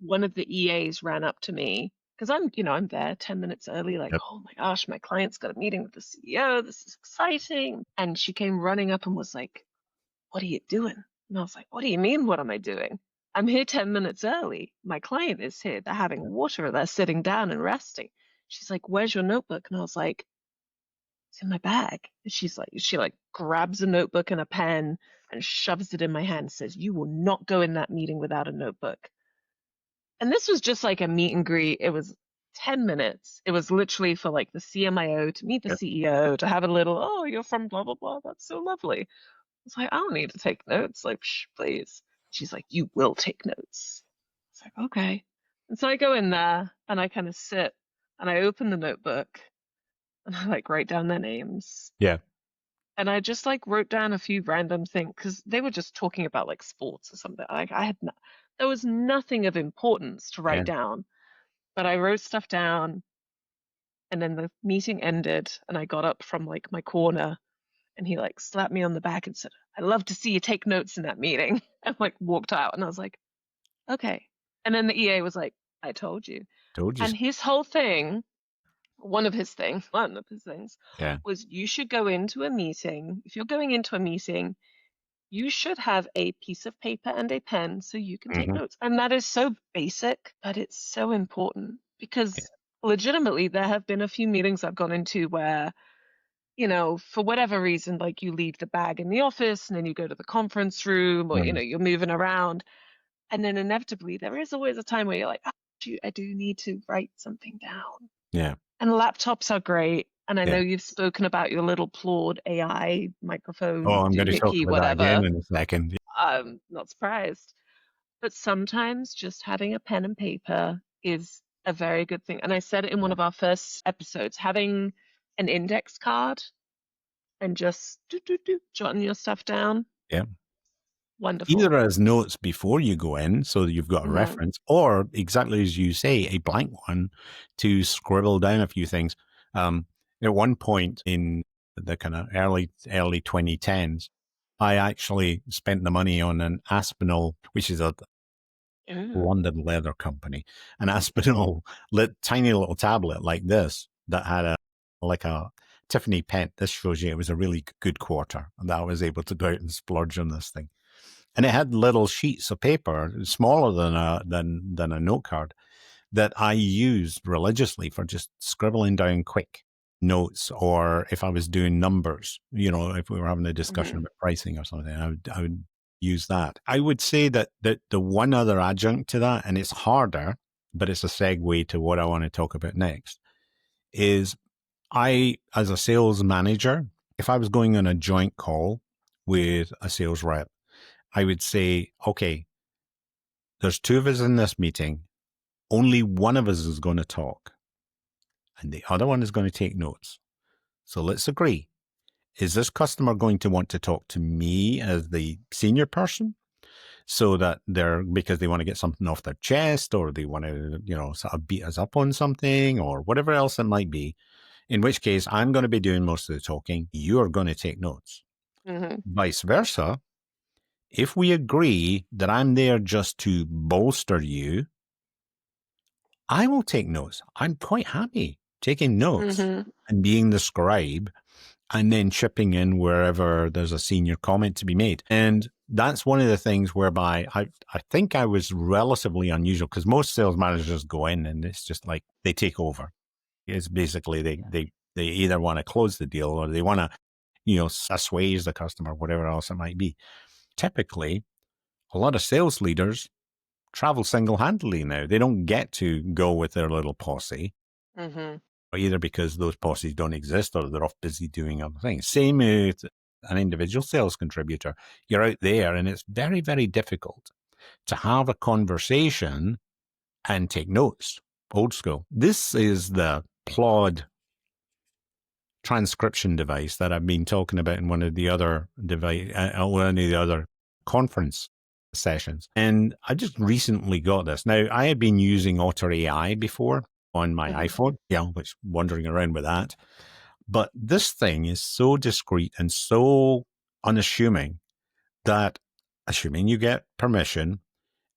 A: one of the EAs ran up to me because I'm there 10 minutes early, like, oh my gosh, my client's got a meeting with the CEO. This is exciting. And she came running up and was like, what are you doing? And I was like, what do you mean? What am I doing? I'm here 10 minutes early. My client is here. They're having water. They're sitting down and resting. She's like, where's your notebook? And I was like, it's in my bag. And she grabs a notebook and a pen and shoves it in my hand and says, you will not go in that meeting without a notebook. And this was just like a meet and greet. It was 10 minutes. It was literally for like the CMIO to meet the CEO, to have a little, oh, you're from blah, blah, blah. That's so lovely. I was like, I don't need to take notes. Like, please. She's like, you will take notes. It's like, okay. And so I go in there and I kind of sit and I open the notebook and I like write down their names.
B: Yeah.
A: And I just like wrote down a few random things because they were just talking about like sports or something. Like there was nothing of importance to write down, but I wrote stuff down. And then the meeting ended and I got up from like my corner and he like slapped me on the back and said, "I love to see you take notes in that meeting." And like walked out and I was like, okay. And then the EA was like, "I told you."
B: Told you.
A: And his whole thing, one of his things
B: Yeah.
A: was you should go into a meeting. If you're going into a meeting, you should have a piece of paper and a pen so you can take notes. And that is so basic, but it's so important because legitimately there have been a few meetings I've gone into where, you know, for whatever reason, like you leave the bag in the office and then you go to the conference room or, you know, you're moving around. And then inevitably there is always a time where you're like, oh, shoot, I do need to write something down.
B: Yeah.
A: And laptops are great. And I know
B: Yeah.
A: you've spoken about your little PLAUD AI microphone,
B: Oh, I'm going to talk
A: doohickey,
B: about that
A: whatever.
B: again in a second.
A: I'm not surprised. But sometimes just having a pen and paper is a very good thing. And I said it in one of our first episodes, having an index card and just jotting your stuff down.
B: Yeah.
A: Wonderful.
B: Either as notes before you go in, so that you've got a reference, or exactly as you say, a blank one to scribble down a few things. At one point in the kind of early 2010s, I actually spent the money on an Aspinall, which is a London leather company, an Aspinall tiny little tablet like this that had a Tiffany pen. This shows you it was a really good quarter, and that I was able to go out and splurge on this thing. And it had little sheets of paper, smaller than a note card, that I used religiously for just scribbling down quick notes, or if I was doing numbers, you know, if we were having a discussion about pricing or something, I would use that. I would say that the one other adjunct to that, and it's harder, but it's a segue to what I want to talk about next, is I, as a sales manager, if I was going on a joint call with a sales rep, I would say, okay, there's two of us in this meeting. Only one of us is going to talk, and the other one is going to take notes. So let's agree. Is this customer going to want to talk to me as the senior person, so that because they want to get something off their chest, or they want to, you know, sort of beat us up on something, or whatever else it might be, in which case I'm going to be doing most of the talking. You're going to take notes. Vice versa. If we agree that I'm there just to bolster you, I will take notes. I'm quite happy taking notes and being the scribe, and then chipping in wherever there's a senior comment to be made. And that's one of the things whereby I think I was relatively unusual, because most sales managers go in and it's just like they take over. It's basically they either want to close the deal, or they want to, you know, assuage the customer, whatever else it might be. Typically, a lot of sales leaders travel single-handedly now. They don't get to go with their little posse, either because those posses don't exist or they're off busy doing other things. Same with an individual sales contributor. You're out there and it's very, very difficult to have a conversation and take notes. Old school. This is the PLAUD transcription device that I've been talking about in one of the other conference sessions. And I just recently got this. Now, I had been using Otter AI before on my iPhone, which wandering around with that. But this thing is so discreet and so unassuming that, assuming you get permission,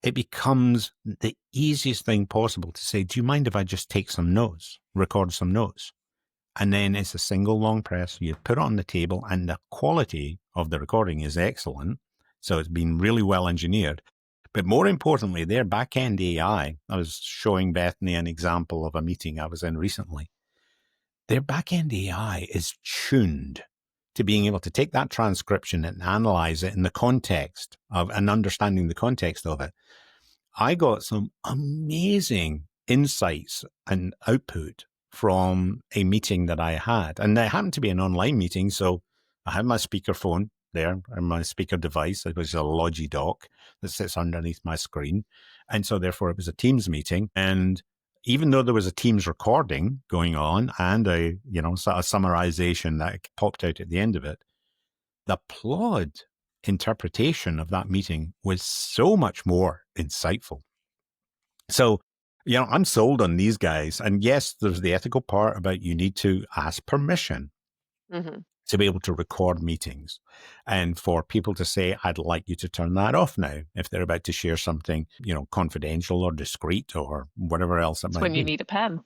B: it becomes the easiest thing possible to say, do you mind if I just take some notes, record some notes? And then it's a single long press. You put it on the table, and the quality of the recording is excellent. So it's been really well engineered. But more importantly, their back-end AI, I was showing Bethany an example of a meeting I was in recently. Their back-end AI is tuned to being able to take that transcription and analyze it in the context of, and understanding the context of it. I got some amazing insights and output from a meeting that I had. And it happened to be an online meeting. So I had my speakerphone there on my speaker device. It was a Logi dock that sits underneath my screen. And so therefore it was a Teams meeting. And even though there was a Teams recording going on and a summarization that popped out at the end of it, the PLAUD interpretation of that meeting was so much more insightful. So, I'm sold on these guys. And yes, there's the ethical part about you need to ask permission to be able to record meetings, and for people to say, I'd like you to turn that off now if they're about to share something, confidential or discreet or whatever else it might be.
A: When you need a pen.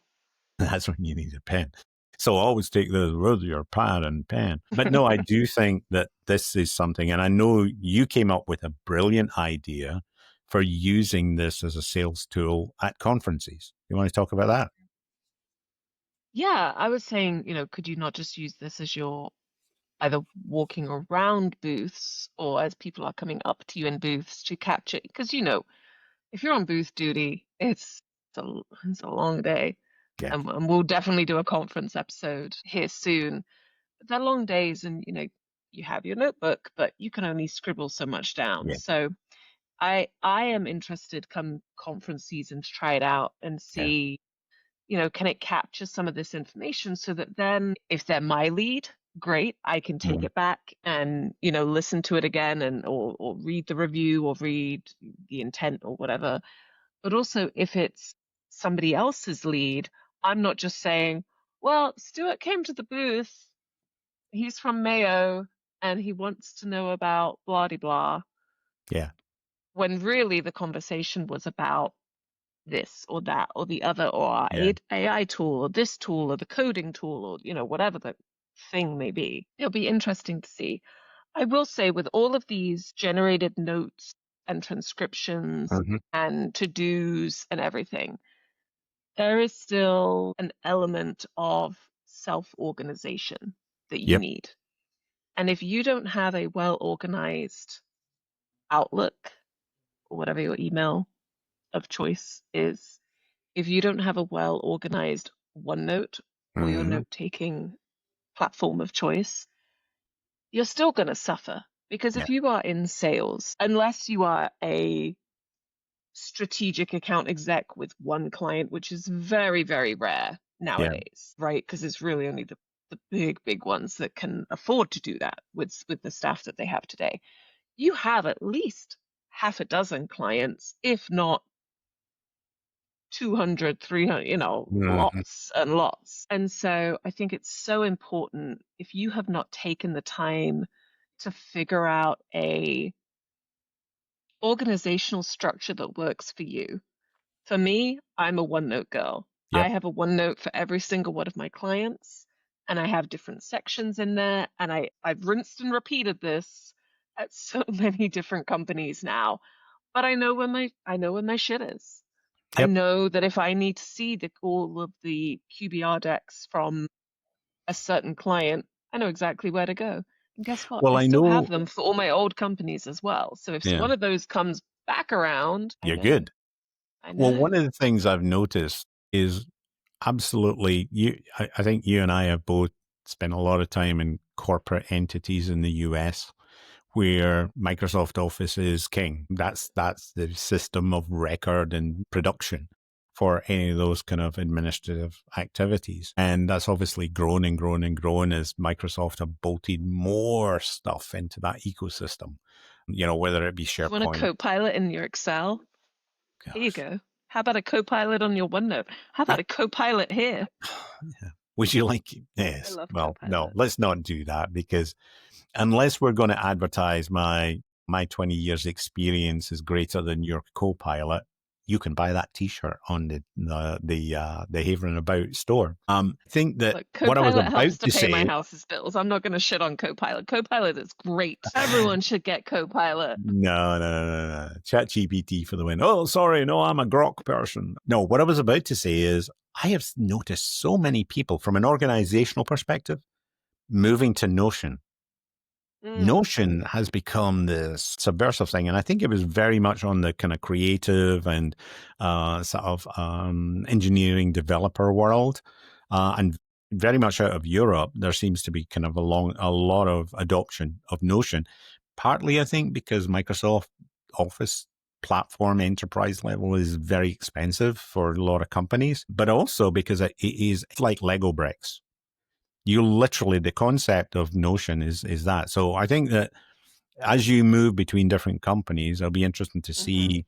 B: That's when you need a pen. So always take this with your pad and pen. But no, I do think that this is something, and I know you came up with a brilliant idea for using this as a sales tool at conferences. You want to talk about that?
A: Yeah, I was saying, could you not just use this as you're either walking around booths or as people are coming up to you in booths to capture? Because, if you're on booth duty, it's a long day.
B: Yeah.
A: And we'll definitely do a conference episode here soon. But they're long days and, you have your notebook, but you can only scribble so much down.
B: Yeah.
A: So I am interested come conference season to try it out and see, can it capture some of this information so that then if they're my lead, great, I can take it back and, listen to it again and or read the review or read the intent or whatever. But also if it's somebody else's lead, I'm not just saying, well, Stuart came to the booth, he's from Mayo and he wants to know about blah de blah.
B: Yeah.
A: When really the conversation was about this or that or the other or our AI tool or this tool or the coding tool or, whatever the thing may be. It'll be interesting to see. I will say with all of these generated notes and transcriptions and to-dos and everything, there is still an element of self-organization that you need. And if you don't have a well-organized Outlook or whatever your email of choice is, if you don't have a well-organized OneNote or your note-taking platform of choice, you're still going to suffer. Because if you are in sales, unless you are a strategic account exec with one client, which is very, very rare nowadays, right? Because it's really only the big ones that can afford to do that with the staff that they have today. You have at least half a dozen clients, if not 200, 300, lots and lots. And so I think it's so important if you have not taken the time to figure out a organizational structure that works for you. For me, I'm a OneNote girl. I have a OneNote for every single one of my clients, and I have different sections in there. And I've rinsed and repeated this at so many different companies now. But I know when my shit is. I know that if I need to see all of the QBR decks from a certain client, I know exactly where to go. And guess what?
B: Well,
A: I still have them for all my old companies as well. So if one of those comes back around,
B: you're good.
A: I know.
B: Well, one of the things I've noticed is absolutely I think you and I have both spent a lot of time in corporate entities in the US where Microsoft Office is king. That's the system of record and production for any of those kind of administrative activities. And that's obviously grown and grown and grown as Microsoft have bolted more stuff into that ecosystem, whether it be SharePoint.
A: You want a Copilot in your Excel? Gosh. Here you go. How about a Copilot on your OneNote? How about a Copilot here?
B: Would you like? Yes. Well, Copilot. No, let's not do that, because unless we're going to advertise my 20 years experience is greater than your Copilot, you can buy that T-shirt on the Haverin About store. I think that
A: Look,
B: what I was
A: Copilot
B: about
A: helps to
B: say,
A: pay my house's bills. I'm not going to shit on Copilot. Copilot is great. Everyone should get Copilot.
B: No. ChatGPT for the win. Oh, sorry, no, I'm a Grok person. No, what I was about to say is I have noticed so many people from an organizational perspective moving to Notion. Notion has become this subversive thing. And I think it was very much on the kind of creative and sort of engineering developer world. And very much out of Europe, there seems to be kind of a lot of adoption of Notion. Partly, I think, because Microsoft Office platform enterprise level is very expensive for a lot of companies, but also because it is like Lego bricks. You literally, the concept of Notion is that. So I think that as you move between different companies, it'll be interesting to see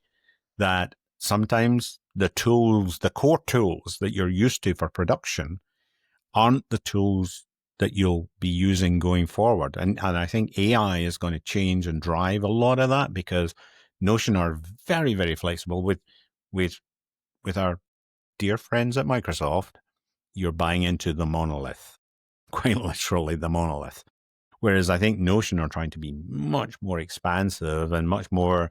B: that sometimes the tools, the core tools that you're used to for production aren't the tools that you'll be using going forward. And I think AI is going to change and drive a lot of that, because Notion are very, very flexible with our dear friends at Microsoft. You're buying into the monolith, quite literally the monolith. Whereas I think Notion are trying to be much more expansive and much more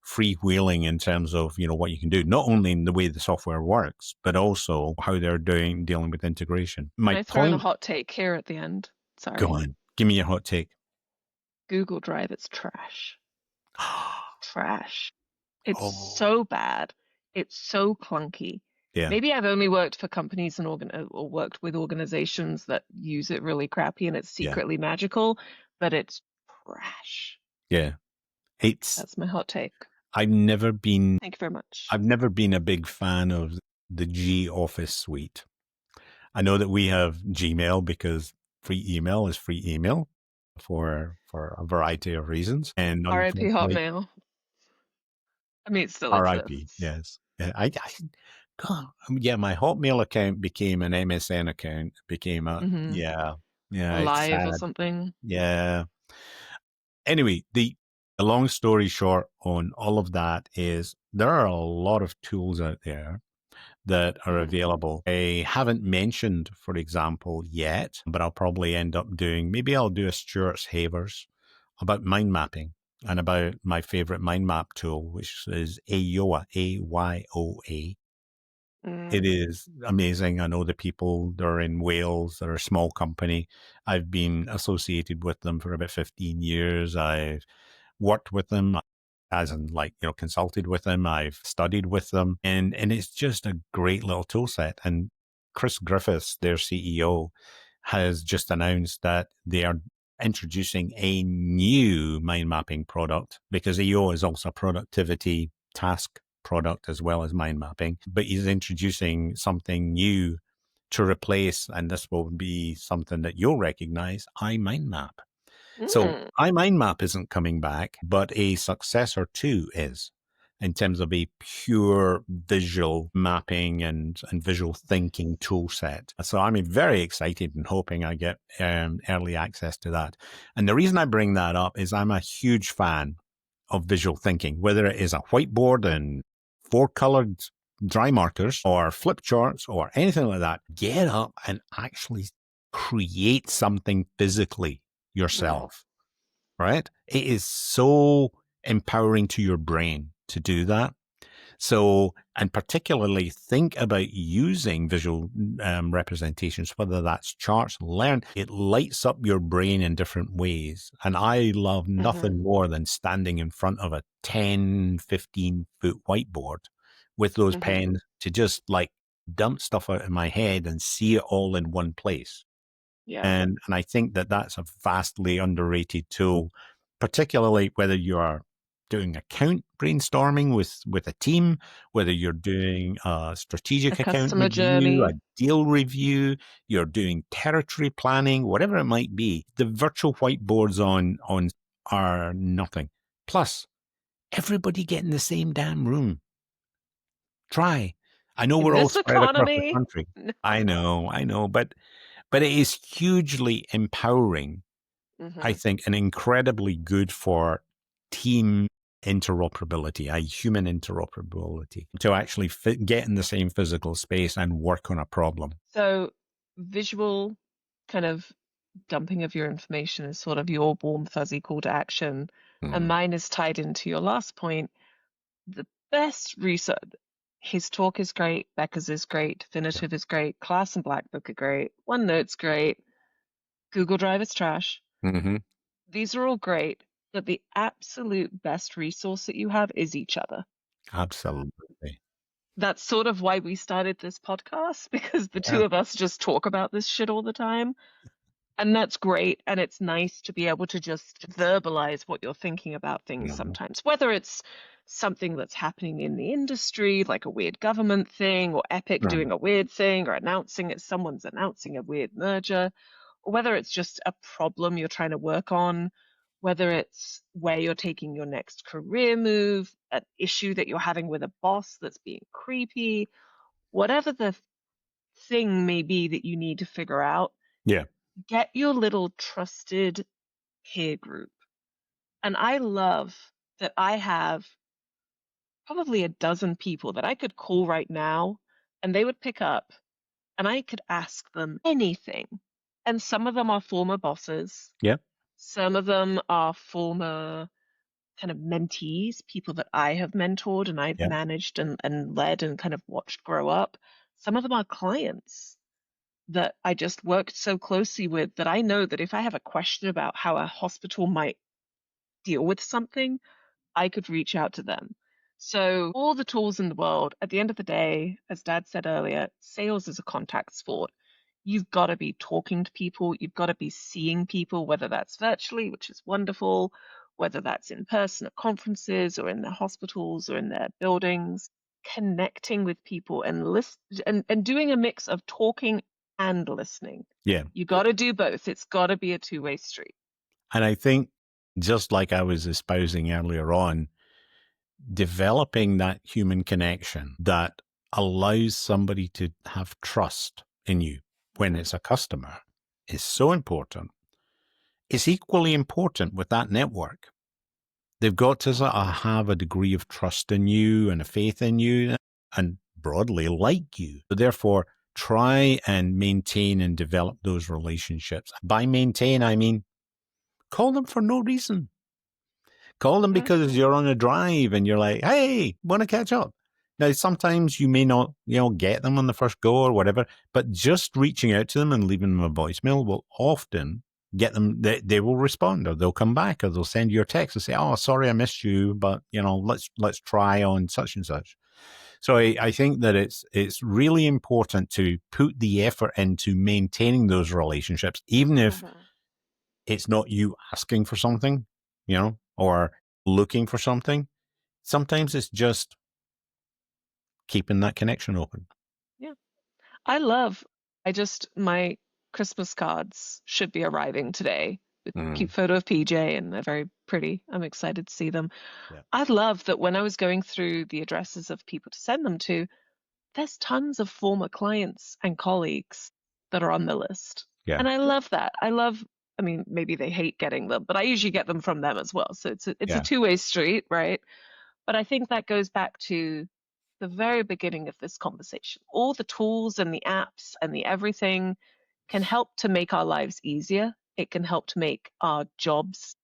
B: freewheeling in terms of, what you can do, not only in the way the software works, but also how they're dealing with integration.
A: Can I throw in a hot take here at the end? Sorry.
B: Go on. Give me your hot take.
A: Google Drive, it's trash. Trash. It's so bad. It's so clunky.
B: Yeah.
A: Maybe I've only worked for companies and or worked with organizations that use it really crappy and it's secretly magical, but it's trash.
B: Yeah.
A: That's my hot take.
B: I've never been.
A: Thank you very much.
B: I've never been a big fan of the G Office suite. I know that we have Gmail because free email is free email for a variety of reasons. And
A: RIP Hotmail. I mean, it still
B: RIP,
A: exists.
B: yes. God, my Hotmail account became an MSN account. Became a
A: Live or something.
B: Yeah. Anyway, the long story short on all of that is there are a lot of tools out there that are available. I haven't mentioned, for example, yet, but I'll probably end up maybe I'll do a Stuart's Havers about mind mapping and about my favorite mind map tool, which is AYOA, AYOA. It is amazing. I know the people that are in Wales, that are a small company. I've been associated with them for about 15 years. I've worked with them, as in consulted with them. I've studied with them, and it's just a great little tool set. And Chris Griffiths, their CEO, has just announced that they are introducing a new mind mapping product, because EO is also a productivity task product as well as mind mapping, but he's introducing something new to replace, and this will be something that you'll recognize, iMindMap. So iMindMap isn't coming back, but a successor to is, in terms of a pure visual mapping and visual thinking tool set. So I'm very excited and hoping I get early access to that. And the reason I bring that up is I'm a huge fan of visual thinking, whether it is a whiteboard and 4-colored dry markers or flip charts or anything like that. Get up and actually create something physically yourself, right? It is so empowering to your brain to do that. So, and particularly think about using visual representations, whether that's charts, it lights up your brain in different ways. And I love nothing more than standing in front of a 10, 15-foot whiteboard with those pens to just dump stuff out of my head and see it all in one place. Yeah. And I think that that's a vastly underrated tool, particularly whether you are doing account brainstorming with a team, whether you're doing a strategic account review, journey, a deal review, you're doing territory planning, whatever it might be. The virtual whiteboards on are nothing. Plus, everybody get in the same damn room. Try. I know we're all spread across the country. I know, but it is hugely empowering, I think, and incredibly good for team interoperability, human interoperability, to actually get in the same physical space and work on a problem.
A: So visual kind of dumping of your information is sort of your warm, fuzzy call to action. And mine is tied into your last point. The best research, his talk is great, Becker's is great, Definitive is great, KLAS and Black Book are great, OneNote's great, Google Drive is trash. These are all great, but the absolute best resource that you have is each other.
B: Absolutely.
A: That's sort of why we started this podcast, because the two of us just talk about this shit all the time. And that's great. And it's nice to be able to just verbalize what you're thinking about things sometimes, whether it's something that's happening in the industry, like a weird government thing, or Epic doing a weird thing, or someone's announcing a weird merger, or whether it's just a problem you're trying to work on, whether it's where you're taking your next career move, an issue that you're having with a boss that's being creepy, whatever the thing may be that you need to figure out.
B: Yeah.
A: Get your little trusted peer group. And I love that I have probably a dozen people that I could call right now and they would pick up and I could ask them anything. And some of them are former bosses.
B: Yeah.
A: Some of them are former kind of mentees, people that I have mentored and I've managed and led and kind of watched grow up. Some of them are clients that I just worked so closely with that I know that if I have a question about how a hospital might deal with something, I could reach out to them. So all the tools in the world, at the end of the day, as Dad said earlier, sales is a contact sport. You've got to be talking to people. You've got to be seeing people, whether that's virtually, which is wonderful, whether that's in person at conferences or in their hospitals or in their buildings, connecting with people and and doing a mix of talking and listening.
B: Yeah.
A: You got to do both. It's got to be a two-way street.
B: And I think, just like I was espousing earlier on, developing that human connection that allows somebody to have trust in you when it's a customer is so important. It's equally important with that network. They've got to sort of have a degree of trust in you and a faith in you and broadly like you. So therefore, try and maintain and develop those relationships. By maintain, I mean, call them for no reason. Call them because you're on a drive and you're like, hey, want to catch up? Now, sometimes you may not, get them on the first go or whatever, but just reaching out to them and leaving them a voicemail will often get them, they will respond, or they'll come back, or they'll send you a text and say, oh, sorry, I missed you, but, let's try on such and such. So I think that it's really important to put the effort into maintaining those relationships, even if it's not you asking for something, or looking for something. Sometimes it's just keeping that connection open.
A: Yeah. My Christmas cards should be arriving today with a cute photo of PJ, and they're very pretty. I'm excited to see them. Yeah. I love that when I was going through the addresses of people to send them to, there's tons of former clients and colleagues that are on the list. Yeah. And I love that. I mean, maybe they hate getting them, but I usually get them from them as well. So it's a two-way street, right? But I think that goes back to the very beginning of this conversation. All the tools and the apps and the everything can help to make our lives easier. It can help to make our jobs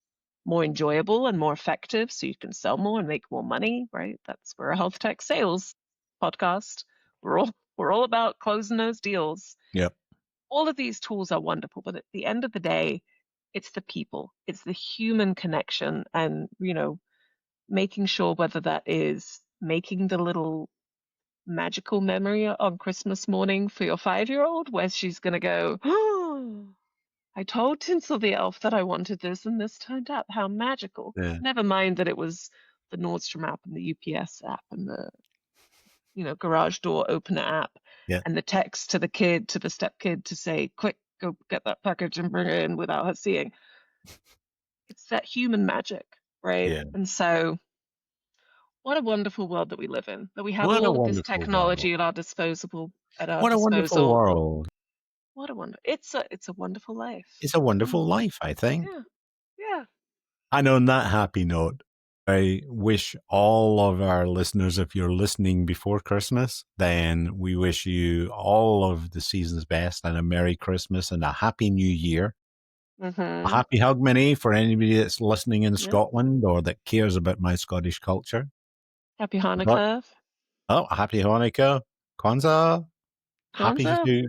A: more enjoyable and more effective, so you can sell more and make more money, right? We're a health tech sales podcast. We're all about closing those deals.
B: Yep.
A: All of these tools are wonderful, but at the end of the day, it's the people, it's the human connection, and making sure whether that is making the little magical memory on Christmas morning for your 5-year-old, where she's going to go, oh, I told Tinsel the elf that I wanted this, and this turned out. How magical. Yeah. Never mind that it was the Nordstrom app and the UPS app and the garage door opener app, and the text to the kid, to the stepkid, to say, quick, go get that package and bring it in without her seeing. It's that human magic, right? Yeah. And so what a wonderful world that we live in, that we have all of this technology at our disposal.
B: What a wonderful world.
A: It's a wonderful life.
B: It's a wonderful life, I think.
A: Yeah.
B: And on that happy note, I wish all of our listeners, if you're listening before Christmas, then we wish you all of the season's best and a Merry Christmas and a Happy New Year. A happy Hogmanay for anybody that's listening in Scotland or that cares about my Scottish culture.
A: Happy Hanukkah.
B: Happy Hanukkah. Kwanzaa. Happy to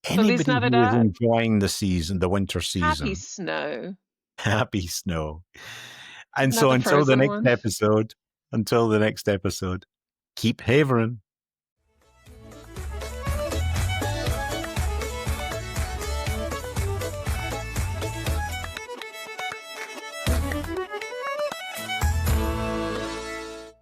B: anybody who is enjoying the season, the winter season.
A: Happy snow.
B: Happy snow. And so until the next episode, keep havering.